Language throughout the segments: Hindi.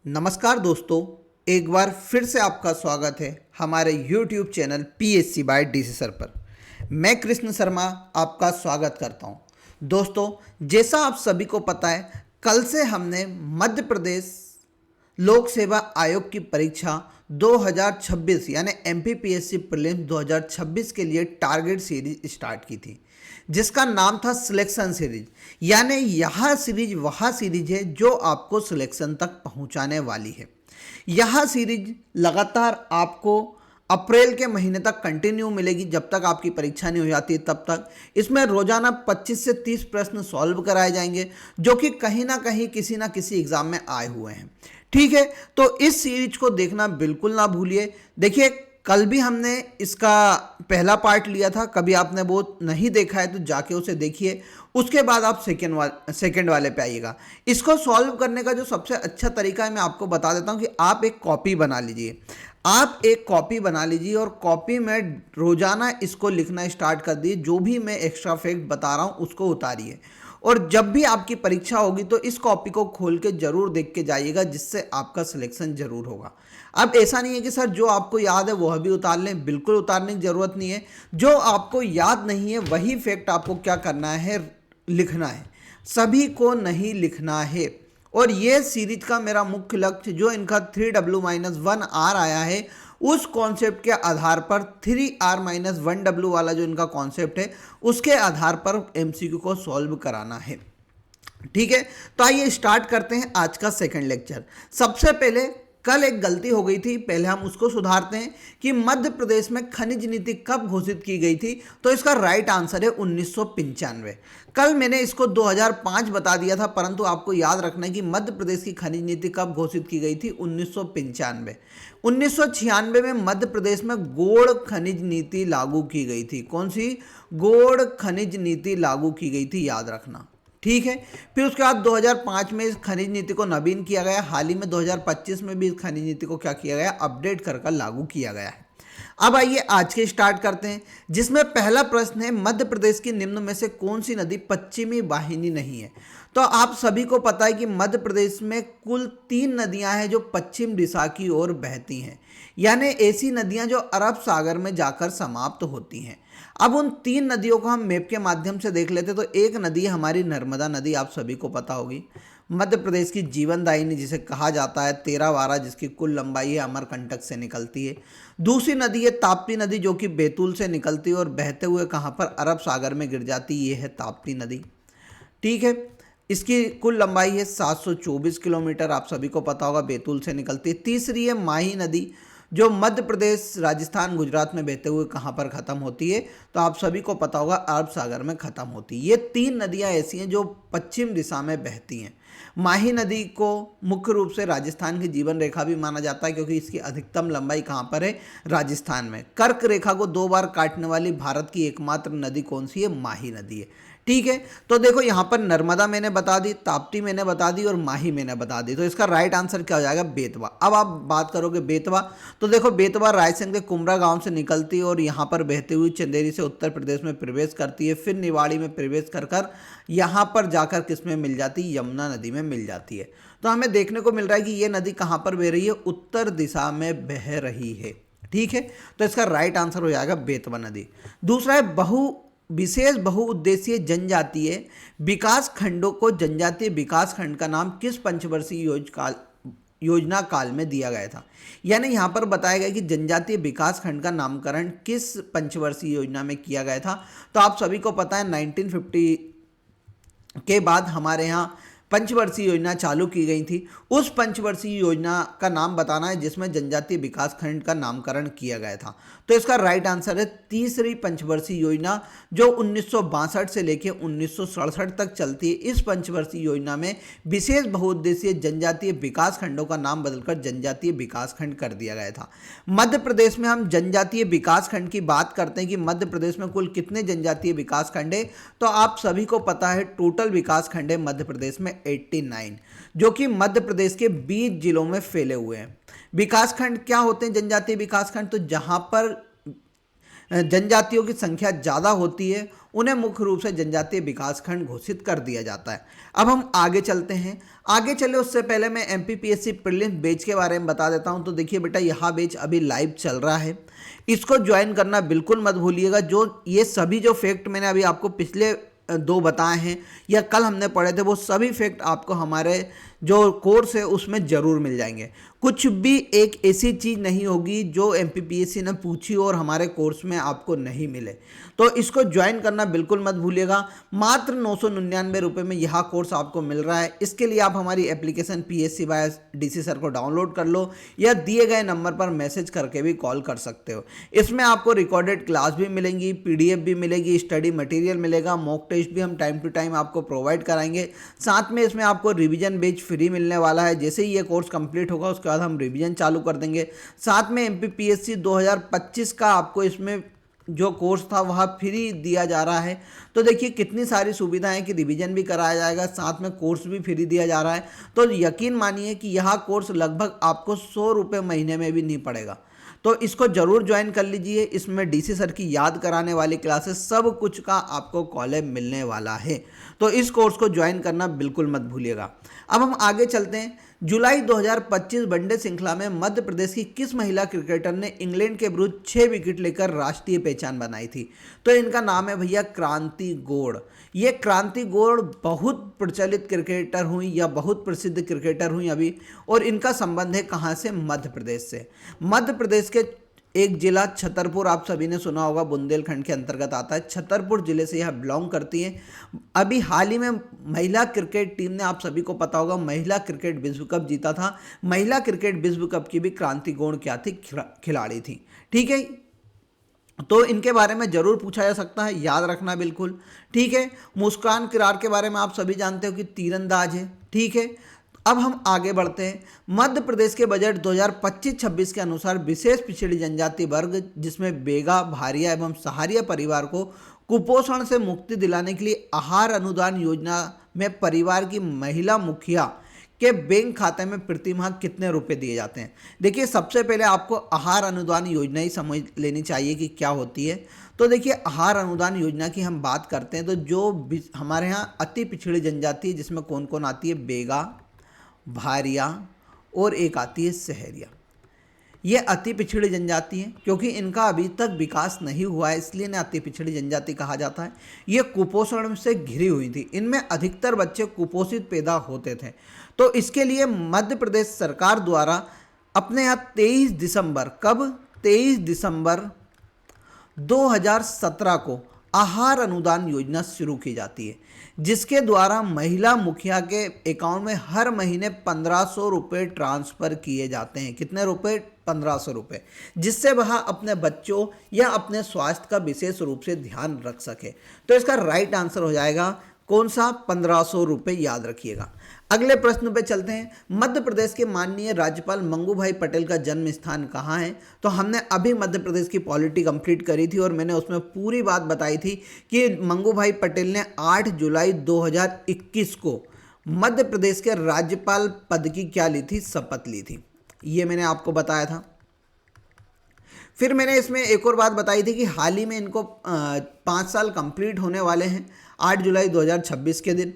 नमस्कार दोस्तों, एक बार फिर से आपका स्वागत है हमारे YouTube channel PSC by DC sir पर। मैं कृष्ण शर्मा आपका स्वागत करता हूं। दोस्तों, जैसा आप सभी को पता है, कल से हमने मध्य प्रदेश लोक सेवा आयोग की परीक्षा 2026 यानी MPPSC प्रीलिम्स 2026 के लिए टारगेट सीरीज स्टार्ट की थी, जिसका नाम था सिलेक्शन सीरीज। यानी यह सीरीज वह सीरीज है जो आपको सिलेक्शन तक पहुंचाने वाली है। यह सीरीज लगातार आपको अप्रैल के महीने तक कंटिन्यू मिलेगी, जब तक आपकी परीक्षा नहीं हो जाती तब तक। इसमें रोजाना 25 से 30 प्रश्न सॉल्व कराए जाएंगे, जो कि कहीं ना किसी एग्जाम में आए हुए हैं। ठीक है, तो इस सीरीज को देखना बिल्कुल ना भूलिए। देखिए, कल भी हमने इसका पहला पार्ट लिया था, कभी आपने वो नहीं देखा है तो जाके उसे देखिए, उसके बाद आप सेकेंड वाले पे आइएगा। इसको सॉल्व करने का जो सबसे अच्छा तरीका है मैं आपको बता देता हूँ कि आप एक कॉपी बना लीजिए। आप एक कॉपी बना लीजिए और कॉपी में रोजाना इसको लिखना स्टार्ट कर दिए। जो भी मैं एक्स्ट्रा फैक्ट बता रहा हूँ उसको उतारिए, और जब भी आपकी परीक्षा होगी तो इस कॉपी को खोल के जरूर देख के जाइएगा, जिससे आपका सिलेक्शन जरूर होगा। अब ऐसा नहीं है कि सर जो आपको याद है वह भी उतार लें, बिल्कुल उतारने की जरूरत नहीं है। जो आपको याद नहीं है वही फैक्ट आपको क्या करना है, लिखना है। सभी को नहीं लिखना है। और ये सीरीज का मेरा मुख्य लक्ष्य, जो इनका 3W-1R आया है, उस कॉन्सेप्ट के आधार पर 3R-1W वाला जो इनका कॉन्सेप्ट है, उसके आधार पर एमसीक्यू को सॉल्व कराना है। ठीक है, तो आइए स्टार्ट करते हैं आज का सेकंड लेक्चर। सबसे पहले कल एक गलती हो गई थी, पहले हम उसको सुधारते हैं कि मध्य प्रदेश में खनिज नीति कब घोषित की गई थी। तो इसका राइट आंसर है 1995। कल मैंने इसको 2005 बता दिया था, परंतु आपको याद रखना है कि मध्य प्रदेश की खनिज नीति कब घोषित की गई थी, 1995। 1996 में मध्य प्रदेश में गौड़ खनिज नीति लागू की गई थी। कौन सी? गौड़ खनिज नीति लागू की गई थी, याद रखना। ठीक है, फिर उसके बाद 2005 में इस खनिज नीति को नवीन किया गया। हाल ही में 2025 में भी इस खनिज नीति को क्या किया गया, अपडेट कर लागू किया गया है। अब आइए आज के स्टार्ट करते हैं, जिसमें पहला प्रश्न है, मध्य प्रदेश की निम्न में से कौन सी नदी पश्चिमी वाहिनी नहीं है। तो आप सभी को पता है कि मध्य प्रदेश में कुल 3 नदियां हैं जो पश्चिम दिशा की ओर बहती हैं, यानी ऐसी नदियां जो अरब सागर में जाकर समाप्त होती हैं। अब उन 3 नदियों को हम मैप के माध्यम से देख लेते, तो एक नदी है हमारी नर्मदा नदी, आप सभी को पता होगी। मध्य प्रदेश की जीवनदायिनी जिसे कहा जाता है, 13-12 जिसकी कुल लंबाई है, अमरकंटक से निकलती है। दूसरी नदी है ताप्ती नदी, जो कि बैतूल से निकलती है और बहते हुए कहाँ पर, अरब सागर में गिर जाती है। ये है ताप्ती नदी। ठीक है, इसकी कुल लंबाई है 724 किलोमीटर, आप सभी को पता होगा, बैतूल से निकलती है। तीसरी है माही नदी, जो मध्य प्रदेश, राजस्थान, गुजरात में बहते हुए कहाँ पर ख़त्म होती है, तो आप सभी को पता होगा, अरब सागर में ख़त्म होती है। ये 3 नदियाँ ऐसी हैं जो पश्चिम दिशा में बहती हैं। माही नदी को मुख्य रूप से राजस्थान की जीवन रेखा भी माना जाता है, क्योंकि इसकी अधिकतम लंबाई कहाँ पर है, राजस्थान में। कर्क रेखा को 2 बार काटने वाली भारत की एकमात्र नदी कौन सी है, माही नदी है। ठीक है, तो देखो यहाँ पर नर्मदा मैंने बता दी, ताप्ती मैंने बता दी और माही मैंने बता दी। तो इसका राइट आंसर क्या हो जाएगा, बेतवा। अब आप बात करोगे बेतवा, तो देखो बेतवा रायसेन के कुमरा गांव से निकलती है और यहाँ पर बहती हुई चंदेरी से उत्तर प्रदेश में प्रवेश करती है, फिर निवाड़ी में प्रवेश कर यहाँ पर जाकर किस में मिल जाती है, यमुना नदी में मिल जाती है। तो हमें देखने को मिल रहा है कि ये नदी कहाँ पर बह रही है, उत्तर दिशा में बह रही है। ठीक है, तो इसका राइट आंसर हो जाएगा बेतवा नदी। दूसरा है विशेष बहुउद्देशीय जनजातीय विकास खंडों को जनजातीय विकास खंड का नाम किस पंचवर्षीय योजना काल में दिया गया था। यानी यहाँ पर बताया गया कि जनजातीय विकास खंड का नामकरण किस पंचवर्षीय योजना में किया गया था। तो आप सभी को पता है 1950 के बाद हमारे यहाँ पंचवर्षीय योजना चालू की गई थी। उस पंचवर्षीय योजना का नाम बताना है जिसमें जनजातीय विकास खंड का नामकरण किया गया था। तो इसका राइट आंसर है तीसरी पंचवर्षीय योजना, जो 1962 से लेकर 1967 तक चलती है। इस पंचवर्षीय योजना में विशेष बहुउद्देशीय जनजातीय विकास खंडों का नाम बदलकर जनजातीय विकास खंड कर दिया गया था। मध्य प्रदेश में हम जनजातीय विकास खंड की बात करते हैं कि मध्य प्रदेश में कुल कितने जनजातीय विकास खंड है, तो आप सभी को पता है टोटल विकास खंड है मध्य प्रदेश में 89, जो कि मध्य प्रदेश के 20 जिलों में फैले हुए हैं। विकास खंड क्या होते हैं जनजातीय विकास खंड, तो जहां पर जनजातियों की संख्या ज़्यादा होती है उन्हें मुख्य रूप से जनजातीय विकास खंड घोषित कर दिया जाता है। अब हम आगे चलते हैं। आगे चले उससे पहले मैं एमपीपीएससी प्रीलिम्स बैच के बारे में बता देता हूं। तो देखिए बेटा, यह बैच अभी लाइव चल रहा है, इसको ज्वाइन करना बिल्कुल मत भूलिएगा। जो ये सभी जो फैक्ट मैंने अभी आपको पिछले 2 बताए हैं या कल हमने पढ़े थे, वो सभी फैक्ट आपको हमारे जो कोर्स है उसमें ज़रूर मिल जाएंगे। कुछ भी एक ऐसी चीज़ नहीं होगी जो एमपीपीएससी ने पूछी और हमारे कोर्स में आपको नहीं मिले। तो इसको ज्वाइन करना बिल्कुल मत भूलिएगा। मात्र 999 रुपये में यह कोर्स आपको मिल रहा है। इसके लिए आप हमारी application PSC by DC sir को डाउनलोड कर लो या दिए गए नंबर पर मैसेज करके भी कॉल कर सकते हो। इसमें आपको रिकॉर्डेड क्लास भी मिलेंगी, PDF भी मिलेगी, स्टडी मटेरियल मिलेगा, मॉक टेस्ट भी हम टाइम टू टाइम आपको प्रोवाइड कराएंगे। साथ में इसमें आपको रिवीजन बैच फ्री मिलने वाला है। जैसे ही ये कोर्स कंप्लीट होगा उसके बाद हम रिवीजन चालू कर देंगे। साथ में एमपीपीएससी 2025 का आपको इसमें जो कोर्स था वह फ्री दिया जा रहा है। तो देखिए कितनी सारी सुविधाएं कि रिवीजन भी कराया जाएगा, साथ में कोर्स भी फ्री दिया जा रहा है। तो यकीन मानिए कि यह कोर्स लगभग आपको 100 रुपये महीने में भी नहीं पड़ेगा। तो इसको जरूर ज्वाइन कर लीजिए। इसमें DC सर की याद कराने वाली क्लासेस सब कुछ का आपको कॉलेज मिलने वाला है। तो इस कोर्स को ज्वाइन करना बिल्कुल मत भूलिएगा। अब हम आगे चलते हैं। जुलाई 2025 वनडे श्रृंखला में मध्य प्रदेश की किस महिला क्रिकेटर ने इंग्लैंड के विरुद्ध 6 विकेट लेकर राष्ट्रीय पहचान बनाई थी? तो इनका नाम है भैया क्रांति गौड़। ये क्रांति गौड़ बहुत प्रचलित क्रिकेटर हुई या बहुत प्रसिद्ध क्रिकेटर हुई अभी, और इनका संबंध है कहाँ से? मध्य प्रदेश से। मध्य प्रदेश के एक जिला छतरपुर, आप सभी ने सुना होगा, बुंदेलखंड के अंतर्गत आता है। छतरपुर जिले से यह बिलोंग करती हैं। अभी हाल ही में महिला क्रिकेट टीम ने, आप सभी को पता होगा, महिला क्रिकेट विश्व कप जीता था। महिला क्रिकेट विश्व कप की भी क्रांति गौड़ क्या थी? खिलाड़ी थी। ठीक है, तो इनके बारे में जरूर पूछा जा सकता है, याद रखना बिल्कुल। ठीक है, मुस्कान किरार के बारे में आप सभी जानते हो कि तीरंदाज है। ठीक है, अब हम आगे बढ़ते हैं। मध्य प्रदेश के बजट 2025-26 के अनुसार विशेष पिछड़ी जनजाति वर्ग, जिसमें बेगा, भारिया एवं सहारिया परिवार को कुपोषण से मुक्ति दिलाने के लिए आहार अनुदान योजना में परिवार की महिला मुखिया के बैंक खाते में प्रति माह कितने रुपए दिए जाते हैं? देखिए, सबसे पहले आपको आहार अनुदान योजना ही समझ लेनी चाहिए कि क्या होती है। तो देखिए, आहार अनुदान योजना की हम बात करते हैं तो जो हमारे यहाँ अति पिछड़ी जनजाति, जिसमें कौन कौन आती है? बेगा, भारिया और एक आती है सहरिया। ये अति पिछड़ी जनजाति है क्योंकि इनका अभी तक विकास नहीं हुआ है, इसलिए इन्हें अति पिछड़ी जनजाति कहा जाता है। ये कुपोषण से घिरी हुई थी। इनमें अधिकतर बच्चे कुपोषित पैदा होते थे। तो इसके लिए मध्य प्रदेश सरकार द्वारा अपने यहाँ 23 दिसंबर, कब? 23 दिसंबर 2017 को आहार अनुदान योजना शुरू की जाती है, जिसके द्वारा महिला मुखिया के अकाउंट में हर महीने 1500 रुपये ट्रांसफ़र किए जाते हैं। कितने रुपए? 1500 रुपये, जिससे वह अपने बच्चों या अपने स्वास्थ्य का विशेष रूप से ध्यान रख सके। तो इसका राइट आंसर हो जाएगा कौन सा? 1500 रुपये, याद रखिएगा। अगले प्रश्न पे चलते हैं। मध्य प्रदेश के माननीय राज्यपाल मंगू भाई पटेल का जन्म स्थान कहाँ है? तो हमने अभी मध्य प्रदेश की पॉलिटी कंप्लीट करी थी और मैंने उसमें पूरी बात बताई थी कि मंगू भाई पटेल ने 8 जुलाई 2021 को मध्य प्रदेश के राज्यपाल पद की क्या ली थी? शपथ ली थी। ये मैंने आपको बताया था। फिर मैंने इसमें एक और बात बताई थी कि हाल ही में इनको 5 साल कंप्लीट होने वाले हैं 8 जुलाई 2026 के दिन।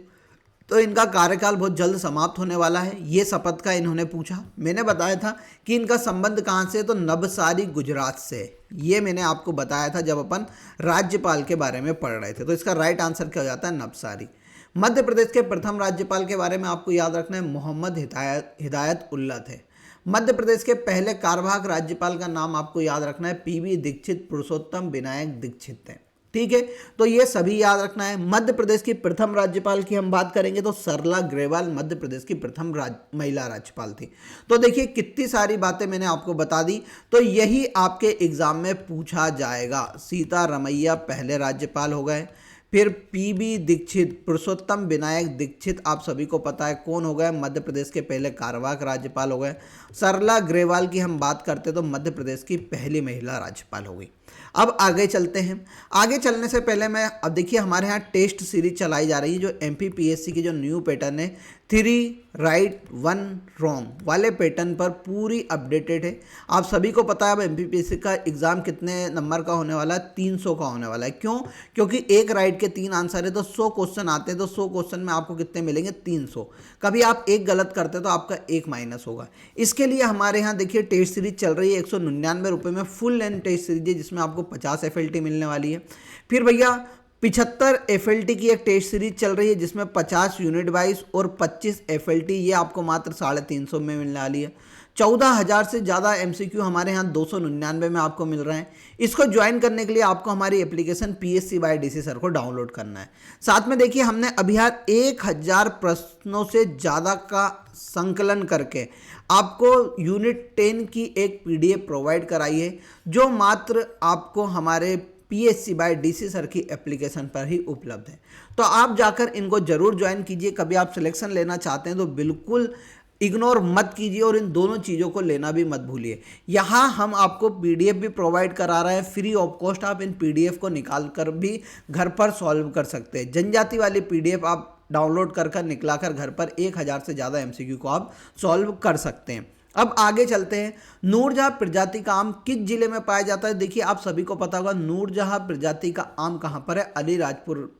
तो इनका कार्यकाल बहुत जल्द समाप्त होने वाला है। ये शपथ का इन्होंने पूछा। मैंने बताया था कि इनका संबंध कहाँ से? तो नवसारी, गुजरात से। ये मैंने आपको बताया था जब अपन राज्यपाल के बारे में पढ़ रहे थे। तो इसका राइट आंसर क्या हो जाता है? नवसारी। मध्य प्रदेश के प्रथम राज्यपाल के बारे में आपको याद रखना है, मोहम्मद हिदायत उल्ला थे। मध्य प्रदेश के पहले कार्यवाहक राज्यपाल का नाम आपको याद रखना है, PV दीक्षित, पुरुषोत्तम विनायक दीक्षित थे। ठीक है, तो ये सभी याद रखना है। मध्य प्रदेश की प्रथम राज्यपाल की हम बात करेंगे तो सरला ग्रेवाल मध्य प्रदेश की प्रथम महिला राज्यपाल थी। तो देखिए कितनी सारी बातें मैंने आपको बता दी। तो यही आपके एग्जाम में पूछा जाएगा। सीता रमैया पहले राज्यपाल हो गए, फिर PV दीक्षित, पुरुषोत्तम विनायक दीक्षित आप सभी को पता है कौन हो गए? मध्य प्रदेश के पहले कार्यवाहक राज्यपाल हो गए। सरला ग्रेवाल की हम बात करते तो मध्य प्रदेश की पहली महिला राज्यपाल हो गई। अब आगे चलते हैं। आगे चलने से पहले अब देखिए हमारे यहाँ टेस्ट सीरीज चलाई जा रही है जो MPPSC की जो न्यू पैटर्न है 3 राइट 1 रॉन्ग वाले पैटर्न पर पूरी अपडेटेड है। आप सभी को पता है अब एमपीपीएससी का एग्ज़ाम कितने नंबर का होने वाला है, 300 का होने वाला है। क्यों? क्योंकि एक राइट के 3 आंसर है तो 100 क्वेश्चन आते हैं, तो 100 क्वेश्चन में आपको कितने मिलेंगे, 300। कभी आप एक गलत करते तो आपका एक माइनस होगा। इसके लिए हमारे यहाँ देखिए टेस्ट सीरीज चल रही है, 199 रुपये में फुल लेंथ टेस्ट सीरीज है, जिसमें आपको 50 FLT मिलने वाली है। फिर भैया 75 FLT की एक टेस्ट सीरीज चल रही है, जिसमें 50 यूनिट वाइज और 25 FLT, ये आपको मात्र 350 में मिलने वाली है। 14,000 से ज़्यादा MCQ हमारे यहाँ 299 में आपको मिल रहे हैं। इसको ज्वाइन करने के लिए आपको हमारी application PSC by DC sir को डाउनलोड करना है। साथ में देखिए हमने अभी यार 1000 प्रश्नों से ज़्यादा का संकलन करके आपको यूनिट 10 की एक PDF प्रोवाइड कराई है, जो मात्र आपको हमारे PSC बाय DC सर की एप्लीकेशन पर ही उपलब्ध है। तो आप जाकर इनको जरूर ज्वाइन कीजिए। कभी आप सिलेक्शन लेना चाहते हैं तो बिल्कुल इग्नोर मत कीजिए और इन दोनों चीज़ों को लेना भी मत भूलिए। यहाँ हम आपको PDF भी प्रोवाइड करा रहे हैं फ्री ऑफ कॉस्ट। आप इन PDF को निकाल कर भी घर पर सॉल्व कर सकते हैं। जनजाति वाली PDF आप डाउनलोड कर निकला कर घर पर 1000 से ज़्यादा MCQ को आप सॉल्व कर सकते हैं। अब आगे चलते हैं। नूरजहां प्रजाति का आम किस जिले में पाया जाता है? देखिए आप सभी को पता होगा नूरजहां प्रजाति का आम कहाँ पर है, अलीराजपुर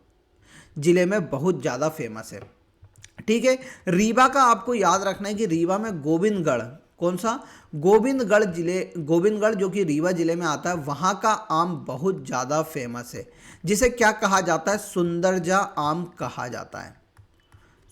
जिले में बहुत ज़्यादा फेमस है। ठीक है, रीवा का आपको याद रखना है कि रीवा में गोविंदगढ़, कौन सा, गोविंदगढ़ जो कि रीवा जिले में आता है, वहाँ का आम बहुत ज़्यादा फेमस है, जिसे क्या कहा जाता है, सुंदरजा आम कहा जाता है,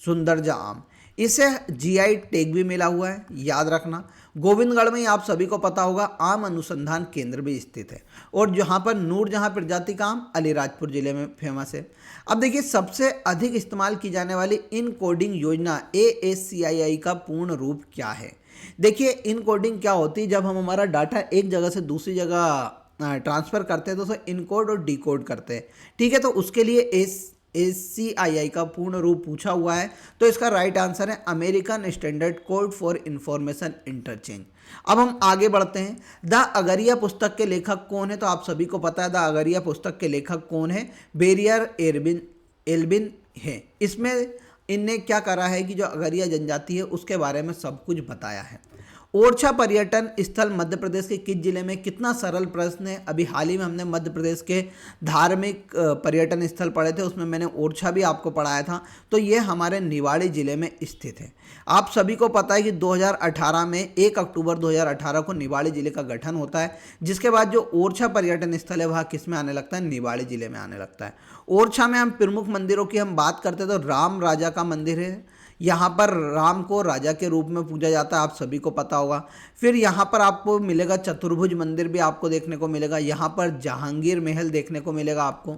सुंदरजा आम। इसे GI टैग भी मिला हुआ है, याद रखना। गोविंदगढ़ में आप सभी को पता होगा आम अनुसंधान केंद्र भी स्थित है, और जहाँ पर नूरजहां प्रजाति का आम अलीराजपुर जिले में फेमस है। अब देखिए सबसे अधिक इस्तेमाल की जाने वाली इन कोडिंग योजना ASCII का पूर्ण रूप क्या है? देखिए इन कोडिंग क्या होती है, जब हम हमारा डाटा एक जगह से दूसरी जगह ट्रांसफ़र करते हैं तो उसे इनकोड और डिकोड करते हैं। ठीक है, तो उसके लिए ASCII का पूर्ण रूप पूछा हुआ है, तो इसका राइट आंसर है American standard code for information interchange. अब हम आगे बढ़ते हैं। द अगरिया पुस्तक के लेखक कौन है? तो आप सभी को पता है द अगरिया पुस्तक के लेखक कौन है, बेरियर एल्विन है। इसमें इनने क्या करा है कि जो अगरिया जनजाति है उसके बारे में सब कुछ बताया है। ओरछा पर्यटन स्थल मध्य प्रदेश के किस जिले में? कितना सरल प्रश्न है। अभी हाल ही में हमने मध्य प्रदेश के धार्मिक पर्यटन स्थल पढ़े थे, उसमें मैंने ओरछा भी आपको पढ़ाया था। तो ये हमारे निवाड़ी जिले में स्थित है। आप सभी को पता है कि 2018 में 1 अक्टूबर 2018 को निवाड़ी जिले का गठन होता है, जिसके बाद जो ओरछा पर्यटन स्थल है वह किस में आने लगता है, निवाड़ी जिले में आने लगता है। ओरछा में हम प्रमुख मंदिरों की हम बात करते हैं तो राम राजा का मंदिर है, यहाँ पर राम को राजा के रूप में पूजा जाता है, आप सभी को पता होगा। फिर यहाँ पर आपको मिलेगा चतुर्भुज मंदिर भी आपको देखने को मिलेगा, यहाँ पर जहांगीर महल देखने को मिलेगा आपको।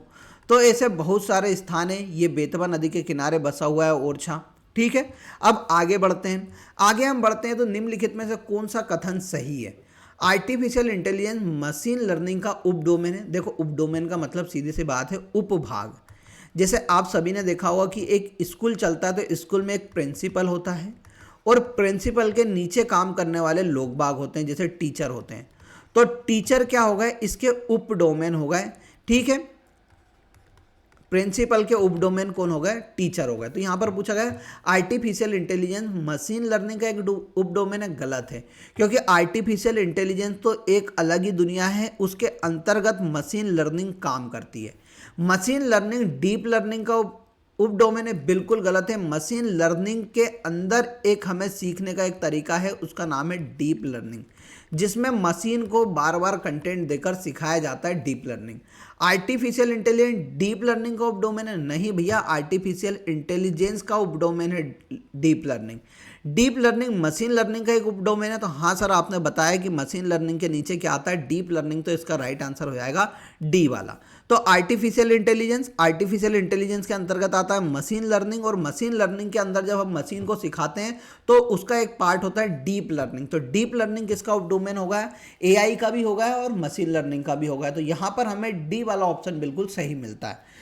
तो ऐसे बहुत सारे स्थान हैं। ये बेतवा नदी के किनारे बसा हुआ है ओरछा। ठीक है, अब आगे बढ़ते हैं। आगे हम बढ़ते हैं तो निम्नलिखित में से कौन सा कथन सही है? आर्टिफिशियल इंटेलिजेंस मशीन लर्निंग का उपडोमेन है। देखो उपडोमेन का मतलब सीधी सी बात है उपभाग। जैसे आप सभी ने देखा होगा कि एक स्कूल चलता है तो स्कूल में एक प्रिंसिपल होता है और प्रिंसिपल के नीचे काम करने वाले लोग बाग होते हैं, जैसे टीचर होते हैं। तो टीचर क्या हो गए, इसके उप डोमेन हो गए। ठीक है, प्रिंसिपल के उप डोमेन कौन हो गए, टीचर हो गए। तो यहाँ पर पूछा गया आर्टिफिशियल इंटेलिजेंस मशीन लर्निंग का एक उप डोमेन है, गलत है। क्योंकि आर्टिफिशियल इंटेलिजेंस तो एक अलग ही दुनिया है, उसके अंतर्गत मशीन लर्निंग काम करती है। मशीन लर्निंग डीप लर्निंग का उप डोमेन है, बिल्कुल गलत है। मशीन लर्निंग के अंदर एक हमें सीखने का एक तरीका है, उसका नाम है डीप लर्निंग, जिसमें मशीन को बार बार कंटेंट देकर सिखाया जाता है, deep learning. Artificial intelligence deep learning का उप डोमेन है? नहीं भैया, आर्टिफिशियल इंटेलिजेंस का उप डोमेन है deep learning. Deep learning machine learning का एक उप डोमेन है। तो हाँ सर, आपने बताया कि मशीन लर्निंग के नीचे क्या आता है, डीप लर्निंग। तो इसका राइट आंसर हो जाएगा डी वाला। तो आर्टिफिशियल इंटेलिजेंस के अंतर्गत आता है मशीन लर्निंग, और मशीन लर्निंग के अंदर जब हम मशीन को सिखाते हैं तो उसका एक पार्ट होता है डीप लर्निंग। तो डीप लर्निंग किसका उप डोमेन होगा, AI का भी होगा और मशीन लर्निंग का भी होगा। तो यहाँ पर हमें डी वाला ऑप्शन बिल्कुल सही मिलता है।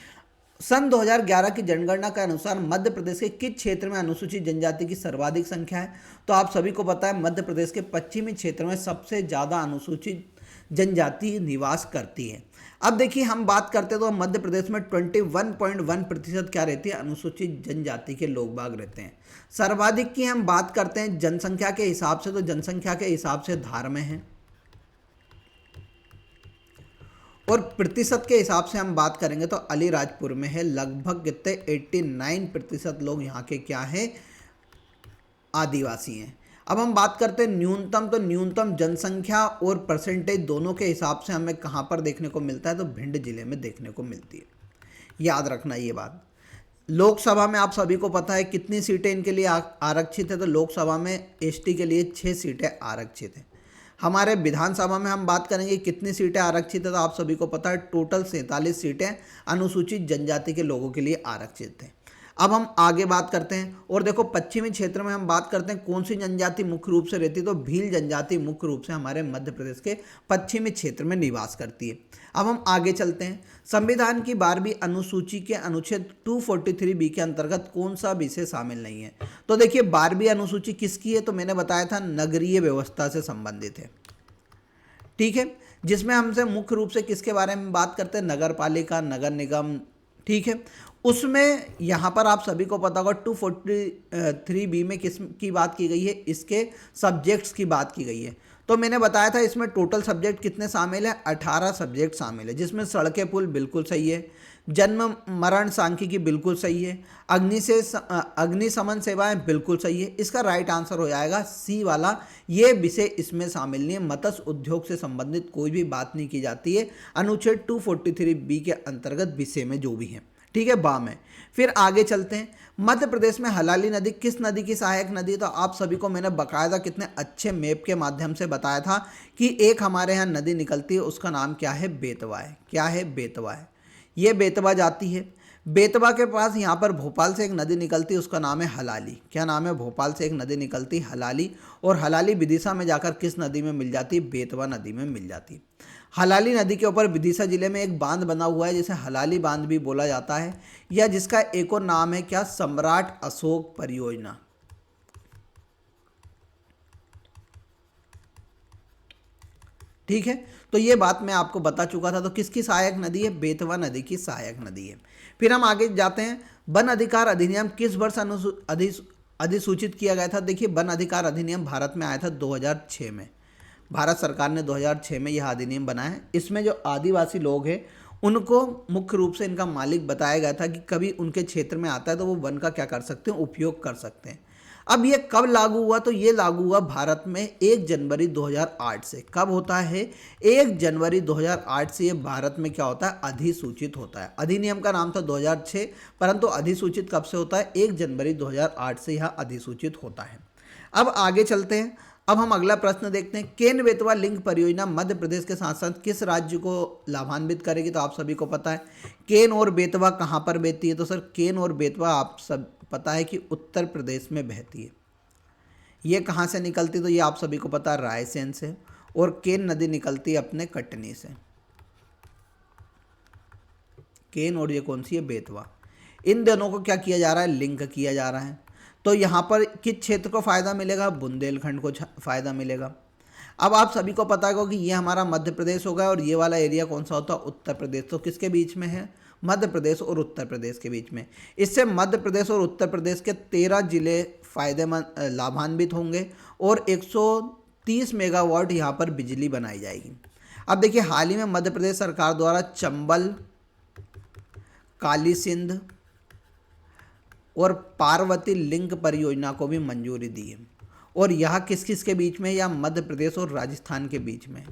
सन 2011 की जनगणना के अनुसार मध्य प्रदेश के किस क्षेत्र में अनुसूचित जनजाति की सर्वाधिक संख्या है? तो आप सभी को पता है मध्य प्रदेश के पश्चिमी क्षेत्र में सबसे ज़्यादा अनुसूचित जनजाति निवास करती है। अब देखिए हम बात करते तो मध्य प्रदेश में 21.1% क्या रहती है, अनुसूचित जनजाति के लोग बाग रहते हैं। सर्वाधिक की हम बात करते हैं जनसंख्या के हिसाब से, तो जनसंख्या के हिसाब से धार में है, और प्रतिशत के हिसाब से हम बात करेंगे तो अलीराजपुर में है। लगभग कितने 89% लोग यहाँ के क्या हैं, आदिवासी हैं। अब हम बात करते हैं न्यूनतम, तो न्यूनतम जनसंख्या और परसेंटेज दोनों के हिसाब से हमें कहाँ पर देखने को मिलता है, तो भिंड जिले में देखने को मिलती है। याद रखना ये बात। लोकसभा में आप सभी को पता है कितनी सीटें इनके लिए आरक्षित है, तो लोकसभा में एसटी के लिए 6 सीटें आरक्षित हैं। हमारे विधानसभा में हम बात करेंगे कितनी सीटें आरक्षित है, तो आप सभी को पता है टोटल 47 सीटें अनुसूचित जनजाति के लोगों के लिए आरक्षित हैं। अब हम आगे बात करते हैं, और देखो पश्चिमी क्षेत्र में हम बात करते हैं कौन सी जनजाति मुख्य रूप से रहती है, तो भील जनजाति मुख्य रूप से हमारे मध्य प्रदेश के पश्चिमी क्षेत्र में निवास करती है। अब हम आगे चलते हैं। संविधान की 12वीं अनुसूची के अनुच्छेद 243B के अंतर्गत कौन सा विषय शामिल नहीं है, तो देखिए 12वीं अनुसूची किसकी है, तो मैंने बताया था नगरीय व्यवस्था से संबंधित है, ठीक है, जिसमें हमसे मुख्य रूप से किसके बारे में बात करते हैं, नगर पालिका, नगर निगम, ठीक है। उसमें यहाँ पर आप सभी को पता होगा 243B में किस की बात की गई है, इसके सब्जेक्ट्स की बात की गई है। तो मैंने बताया था इसमें टोटल सब्जेक्ट कितने शामिल हैं, 18 सब्जेक्ट शामिल है, जिसमें सड़कें पुल बिल्कुल सही है, जन्म मरण सांख्यिकी बिल्कुल सही है, अग्निशमन सेवाएं बिल्कुल सही है। इसका राइट आंसर हो जाएगा सी वाला, ये विषय इसमें शामिल नहीं है। मत्स्य उद्योग से संबंधित कोई भी बात नहीं की जाती है अनुच्छेद 243B के अंतर्गत विषय में जो भी है, ठीक है, बा में। फिर आगे चलते हैं। मध्य प्रदेश में हलाली नदी किस नदी की सहायक नदी, तो आप सभी को मैंने बकायदा कितने अच्छे मैप के माध्यम से बताया था कि एक हमारे यहाँ नदी निकलती है, उसका नाम क्या है, बेतवा है। क्या है, बेतवा है। ये बेतवा जाती है। बेतवा के पास यहाँ पर भोपाल से एक नदी निकलती है, उसका नाम है हलाली। क्या नाम है, भोपाल से एक नदी निकलती है हलाली, और हलाली विदिशा में जाकर किस नदी में मिल जाती है, बेतवा नदी में मिल जाती है। हलाली नदी के ऊपर विदिशा जिले में एक बांध बना हुआ है जिसे हलाली बांध भी बोला जाता है, या जिसका एक और नाम है क्या, सम्राट अशोक परियोजना। ठीक है, तो ये बात मैं आपको बता चुका था। तो किसकी सहायक नदी है, बेतवा नदी की सहायक नदी है। फिर हम आगे जाते हैं। वन अधिकार अधिनियम किस वर्ष अधिसूचित किया गया था। देखिए वन अधिकार अधिनियम भारत में आया था 2006 में। भारत सरकार ने 2006 में यह अधिनियम बनाया है। इसमें जो आदिवासी लोग हैं उनको मुख्य रूप से इनका मालिक बताया गया था कि कभी उनके क्षेत्र में आता है तो वो वन का क्या कर सकते हैं, उपयोग कर सकते हैं। अब ये कब लागू हुआ, तो ये लागू हुआ भारत में 1 जनवरी 2008 से। कब होता है, 1 जनवरी 2008 से ये भारत में क्या होता है, अधिसूचित होता है। अधिनियम का नाम था 2006, परंतु अधिसूचित कब से होता है, 1 जनवरी 2008 से यह अधिसूचित होता है। अब आगे चलते हैं। अब हम अगला प्रश्न देखते हैं। केन बेतवा लिंक परियोजना मध्य प्रदेश के साथ साथ किस राज्य को लाभान्वित करेगी, तो आप सभी को पता है केन और बेतवा कहाँ पर बहती है, तो सर केन और बेतवा आप सब पता है कि उत्तर प्रदेश में बहती है। ये कहाँ से निकलती, तो ये आप सभी को पता है रायसेन से, और केन नदी निकलती है अपने कटनी से। केन और ये कौन सी है, बेतवा। इन दोनों को क्या किया जा रहा है, लिंक किया जा रहा है। तो यहाँ पर किस क्षेत्र को फ़ायदा मिलेगा, बुंदेलखंड को फ़ायदा मिलेगा। अब आप सभी को पता होगा कि ये हमारा मध्य प्रदेश होगा और ये वाला एरिया कौन सा होता है, उत्तर प्रदेश। तो किसके बीच में है, मध्य प्रदेश और उत्तर प्रदेश के बीच में। इससे मध्य प्रदेश और उत्तर प्रदेश के 13 जिले फायदेमंद लाभान्वित होंगे और 130 मेगावाट यहाँ पर बिजली बनाई जाएगी। अब देखिए हाल ही में मध्य प्रदेश सरकार द्वारा चंबल, काली सिंध और पार्वती लिंक परियोजना को भी मंजूरी दी है, और यह किस किस के बीच में, या मध्य प्रदेश और राजस्थान के बीच में।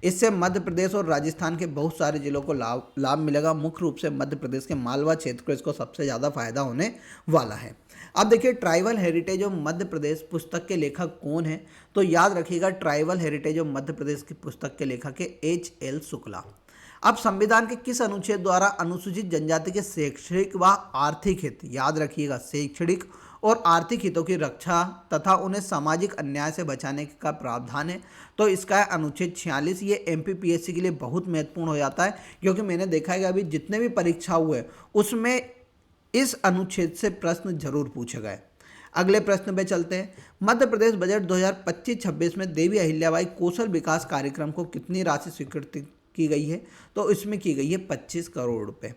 इससे मध्य प्रदेश और राजस्थान के बहुत सारे जिलों को लाभ मिलेगा। मुख्य रूप से मध्य प्रदेश के मालवा क्षेत्र को इसको सबसे ज़्यादा फायदा होने वाला है। अब देखिए tribal heritage of Madhya Pradesh पुस्तक के लेखक कौन है, तो याद रखिएगा tribal heritage of Madhya Pradesh की पुस्तक के लेखक है HL शुक्ला। अब संविधान के किस अनुच्छेद द्वारा अनुसूचित जनजाति के शैक्षणिक व आर्थिक हित, याद रखिएगा शैक्षणिक और आर्थिक हितों की रक्षा तथा उन्हें सामाजिक अन्याय से बचाने का प्रावधान है, तो इसका है अनुच्छेद 46। ये MPPSC के लिए बहुत महत्वपूर्ण हो जाता है, क्योंकि मैंने देखा है कि अभी जितने भी परीक्षा हुए उसमें इस अनुच्छेद से प्रश्न जरूर पूछे गए। अगले प्रश्न पे चलते हैं। मध्य प्रदेश बजट 2025-26 में देवी अहिल्याबाई कौशल विकास कार्यक्रम को कितनी राशि स्वीकृत की गई है? तो इसमें की गई है 25 करोड़ रुपए।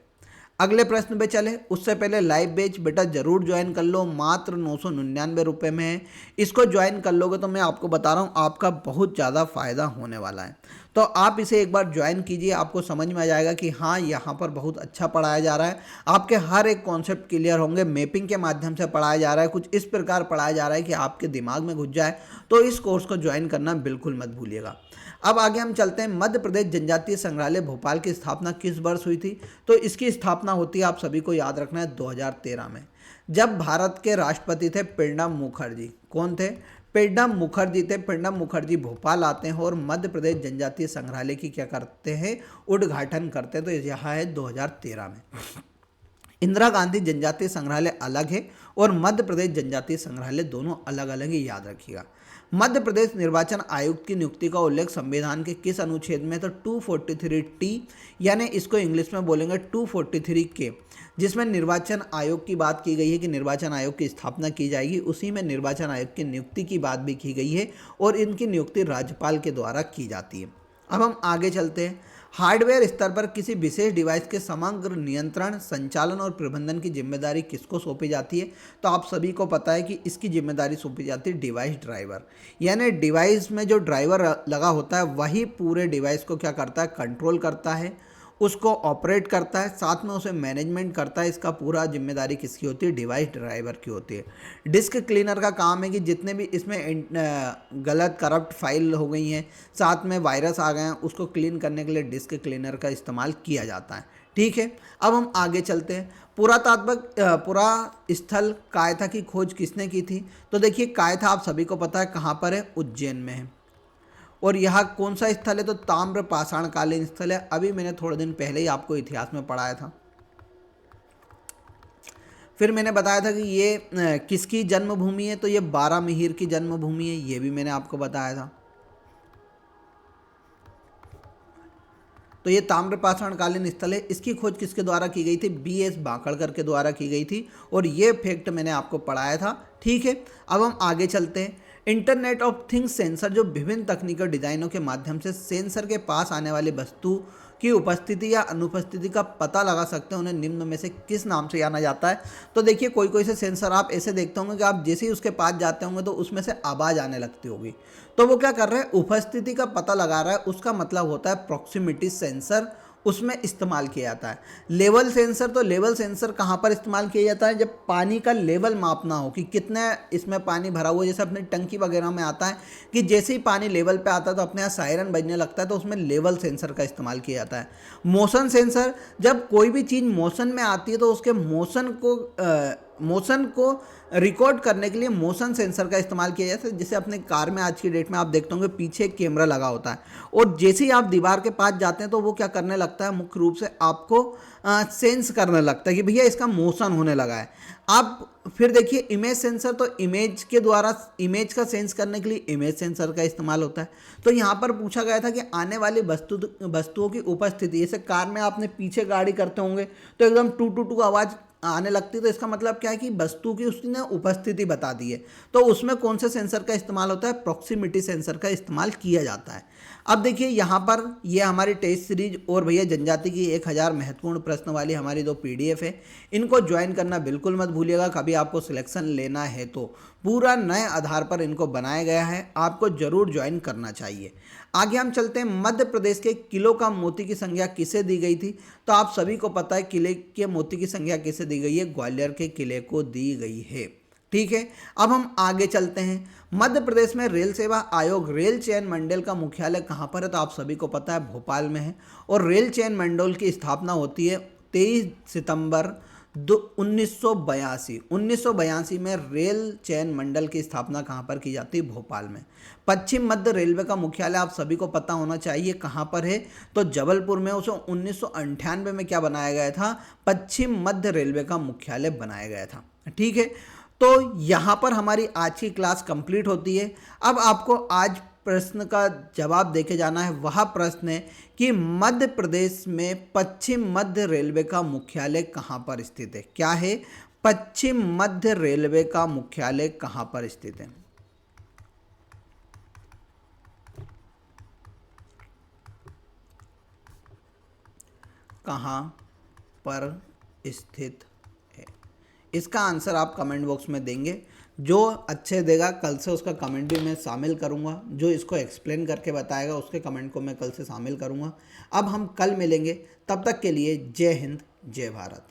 अगले प्रश्न पे चले उससे पहले लाइव बैच बेटा जरूर ज्वाइन कर लो, मात्र 999 रुपये में है। इसको ज्वाइन कर लोगे तो मैं आपको बता रहा हूँ आपका बहुत ज़्यादा फायदा होने वाला है। तो आप इसे एक बार ज्वाइन कीजिए, आपको समझ में आ जाएगा कि हाँ यहाँ पर बहुत अच्छा पढ़ाया जा रहा है। आपके हर एक कॉन्सेप्ट क्लियर होंगे, मैपिंग के माध्यम से पढ़ाया जा रहा है, कुछ इस प्रकार पढ़ाया जा रहा है कि आपके दिमाग में घुस जाए। तो इस कोर्स को ज्वाइन करना बिल्कुल मत भूलिएगा। अब आगे हम चलते हैं। मध्य प्रदेश जनजातीय संग्रहालय भोपाल की स्थापना किस वर्ष हुई थी? तो इसकी स्थापना होती है, आप सभी को याद रखना है, 2013 में, जब भारत के राष्ट्रपति थे प्रणब मुखर्जी। कौन थे? प्रणब मुखर्जी थे। प्रणब मुखर्जी भोपाल आते हैं और मध्य प्रदेश जनजातीय संग्रहालय की क्या करते हैं? उद्घाटन करते हैं। तो यहाँ है 2013 में। इंदिरा गांधी जनजातीय संग्रहालय अलग है और मध्य प्रदेश जनजातीय संग्रहालय दोनों अलग अलग है, याद रखिएगा। मध्य प्रदेश निर्वाचन आयुक्त की नियुक्ति का उल्लेख संविधान के किस अनुच्छेद में? तो 243T, यानी इसको इंग्लिश में बोलेंगे 243K, जिसमें निर्वाचन आयोग की बात की गई है कि निर्वाचन आयोग की स्थापना की जाएगी। उसी में निर्वाचन आयोग की नियुक्ति की बात भी की गई है और इनकी नियुक्ति राज्यपाल के द्वारा की जाती है। अब हम आगे चलते हैं। हार्डवेयर स्तर पर किसी विशेष डिवाइस के समग्र नियंत्रण, संचालन और प्रबंधन की जिम्मेदारी किसको सौंपी जाती है? तो आप सभी को पता है कि इसकी जिम्मेदारी सौंपी जाती है डिवाइस ड्राइवर, यानी डिवाइस में जो ड्राइवर लगा होता है वही पूरे डिवाइस को क्या करता है? कंट्रोल करता है, उसको ऑपरेट करता है, साथ में उसे मैनेजमेंट करता है। इसका पूरा जिम्मेदारी किसकी होती है? डिवाइस ड्राइवर की होती है। डिस्क क्लीनर का काम है कि जितने भी इसमें गलत करप्ट फाइल हो गई हैं, साथ में वायरस आ गए हैं, उसको क्लीन करने के लिए डिस्क क्लीनर का इस्तेमाल किया जाता है। ठीक है, अब हम आगे चलते हैं। पुरास्थल कायथा की खोज किसने की थी? तो देखिए कायथा आप सभी को पता है कहाँ पर है? उज्जैन में है। और यह कौन सा स्थल है? तो ताम्र पाषाणकालीन स्थल है। अभी मैंने थोड़े दिन पहले ही आपको इतिहास में पढ़ाया था। फिर मैंने बताया था कि ये किसकी जन्मभूमि है? तो ये बारामिहिर की जन्मभूमि है, ये भी मैंने आपको बताया था। तो ये ताम्रपाषाणकालीन स्थल है। इसकी खोज किसके द्वारा की गई थी? BS बांकड़कर के द्वारा की गई थी और ये फैक्ट मैंने आपको पढ़ाया था। ठीक है, अब हम आगे चलते हैं। इंटरनेट ऑफ थिंग्स सेंसर जो विभिन्न तकनीकी डिजाइनों के माध्यम से सेंसर के पास आने वाली वस्तु की उपस्थिति या अनुपस्थिति का पता लगा सकते हैं, उन्हें निम्न में से किस नाम से जाना जाता है? तो देखिए कोई कोई से सेंसर आप ऐसे देखते होंगे कि आप जैसे ही उसके पास जाते होंगे तो उसमें से आवाज़ आने लगती होगी। तो वो क्या कर रहा है? उपस्थिति का पता लगा रहा है। उसका मतलब होता है प्रॉक्सिमिटी सेंसर, उसमें इस्तेमाल किया जाता है। लेवल सेंसर, तो लेवल सेंसर कहाँ पर इस्तेमाल किया जाता है? जब पानी का लेवल मापना हो कि कितने इसमें पानी भरा हुआ, जैसे अपनी टंकी वगैरह में आता है कि जैसे ही पानी लेवल पे आता है तो अपने यहाँ सायरन बजने लगता है, तो उसमें लेवल सेंसर का इस्तेमाल किया जाता है। मोशन सेंसर, जब कोई भी चीज़ मोशन में आती है तो उसके मोशन को रिकॉर्ड करने के लिए मोशन सेंसर का इस्तेमाल किया जाता है। जैसे अपने कार में आज की डेट में आप देखते होंगे पीछे एक कैमरा लगा होता है और जैसे ही आप दीवार के पास जाते हैं तो वो क्या करने लगता है? मुख्य रूप से आपको सेंस करने लगता है कि भैया इसका मोशन होने लगा है। आप फिर देखिए इमेज सेंसर, तो इमेज के द्वारा इमेज का सेंस करने के लिए इमेज सेंसर का इस्तेमाल होता है। तो यहाँ पर पूछा गया था कि आने वाली वस्तुओं की उपस्थिति, जैसे कार में आपने पीछे गाड़ी करते होंगे तो एकदम टू टू टू आवाज़ आने लगती है, तो इसका मतलब क्या है कि वस्तु की उसने उपस्थिति बता दी है। तो उसमें कौन से सेंसर का इस्तेमाल होता है? प्रॉक्सिमिटी सेंसर का इस्तेमाल किया जाता है। अब देखिए यहाँ पर ये हमारी टेस्ट सीरीज और भैया जनजाति की 1000 महत्वपूर्ण प्रश्न वाली हमारी 2 PDF है, इनको ज्वाइन करना बिल्कुल मत भूलिएगा। कभी आपको सिलेक्शन लेना है तो पूरा नए आधार पर इनको बनाया गया है, आपको जरूर ज्वाइन करना चाहिए। आगे हम चलते हैं। मध्य प्रदेश के किलों का मोती की संख्या किसे दी गई थी? तो आप सभी को पता है किले के मोती की संख्या किसे दी गई है? ग्वालियर के किले को दी गई है। ठीक है, अब हम आगे चलते हैं। मध्य प्रदेश में रेल सेवा आयोग रेल चयन मंडल का मुख्यालय कहाँ पर है? तो आप सभी को पता है भोपाल में है। और रेल चयन मंडल की स्थापना होती है 23 सितंबर 1982 में रेल चयन मंडल की स्थापना कहाँ पर की जाती है? भोपाल में। पश्चिम मध्य रेलवे का मुख्यालय आप सभी को पता होना चाहिए कहाँ पर है? तो जबलपुर में। उसे 1998 में क्या बनाया गया था? पश्चिम मध्य रेलवे का मुख्यालय बनाया गया था। ठीक है, तो यहाँ पर हमारी आज की क्लास कंप्लीट होती है। अब आपको आज प्रश्न का जवाब देके जाना है। वह प्रश्न है कि मध्य प्रदेश में पश्चिम मध्य रेलवे का मुख्यालय कहाँ पर स्थित है? क्या है? पश्चिम मध्य रेलवे का मुख्यालय कहाँ पर स्थित है? कहाँ पर स्थित है? इसका आंसर आप कमेंट बॉक्स में देंगे। जो अच्छे देगा कल से उसका कमेंट भी मैं शामिल करूंगा, जो इसको एक्सप्लेन करके बताएगा उसके कमेंट को मैं कल से शामिल करूंगा। अब हम कल मिलेंगे, तब तक के लिए जय हिंद जय भारत।